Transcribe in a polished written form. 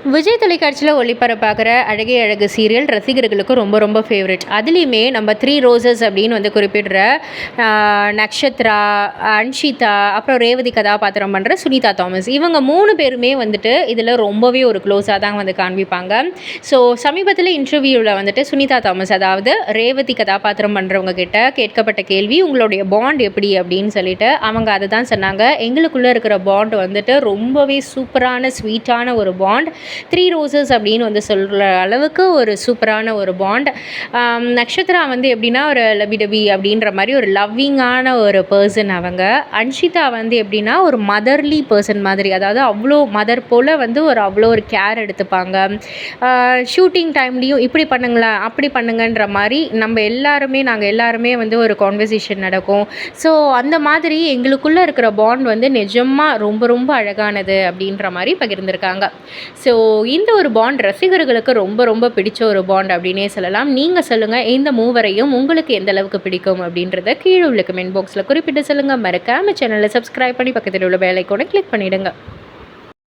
விஜய் தொலைக்காட்சியில் ஒளிபரப்பாகிற அழகே அழகு சீரியல் ரசிகர்களுக்கு ரொம்ப ரொம்ப ஃபேவரட். அதுலேயுமே நம்ம த்ரீ ரோசஸ் அப்படின்னு வந்து குறிப்பிடுற நக்ஷத்ரா, அன்ஷிதா, அப்புறம் ரேவதி கதாபாத்திரம் பண்ணுற சுனிதா தாமஸ், இவங்க 3 பேருமே வந்துட்டு இதில் ரொம்பவே ஒரு க்ளோஸாக தான் வந்து காண்பிப்பாங்க. ஸோ சமீபத்தில் இன்டர்வியூவில் வந்துட்டு சுனிதா தாமஸ், அதாவது ரேவதி கதாபாத்திரம் பண்ணுறவங்க கிட்ட கேட்கப்பட்ட கேள்வி, உங்களுடைய பாண்ட் எப்படி அப்படின்னு சொல்லிட்டு அவங்க அதை தான் சொன்னாங்க. எங்களுக்குள்ளே இருக்கிற பாண்ட் வந்துட்டு ரொம்பவே சூப்பரான ஸ்வீட்டான ஒரு பாண்ட். த்ரீ ரோசஸ் அப்படின்னு வந்து சொல்கிற அளவுக்கு ஒரு சூப்பரான ஒரு பாண்ட். நக்ஷத்ரா வந்து எப்படின்னா ஒரு லபிடபி அப்படின்ற மாதிரி ஒரு லவ்விங்கான ஒரு பர்சன் அவங்க. அன்ஷிதா வந்து எப்படின்னா ஒரு மதர்லி பர்சன் மாதிரி, அதாவது அவ்வளோ மதர் போல் வந்து அவ்வளோ ஒரு கேர் எடுத்துப்பாங்க. ஷூட்டிங் டைம்லேயும் இப்படி பண்ணுங்களா அப்படி பண்ணுங்கன்ற மாதிரி நாங்கள் எல்லாருமே வந்து ஒரு கான்வர்சேஷன் நடக்கும். ஸோ அந்த மாதிரி எங்களுக்குள்ளே இருக்கிற பாண்ட் வந்து நிஜமாக ரொம்ப ரொம்ப அழகானது அப்படின்ற மாதிரி பகிர்ந்திருக்காங்க. ஸோ இந்த ஒரு பாண்ட் ரசிகர்களுக்கு ரொம்ப ரொம்ப பிடிச்ச ஒரு பாண்ட் அப்படின்னே சொல்லலாம். நீங்கள் சொல்லுங்கள், இந்த மூவரையும் உங்களுக்கு எந்த அளவுக்கு பிடிக்கும் அப்படின்றத கீழே உள்ள கமெண்ட் பாக்ஸில் குறிப்பிட்டு சொல்லுங்கள். மறக்காம சேனலை சப்ஸ்கிரைப் பண்ணி பக்கத்தில் உள்ள பெல் ஐகானை கிளிக் பண்ணிவிடுங்க.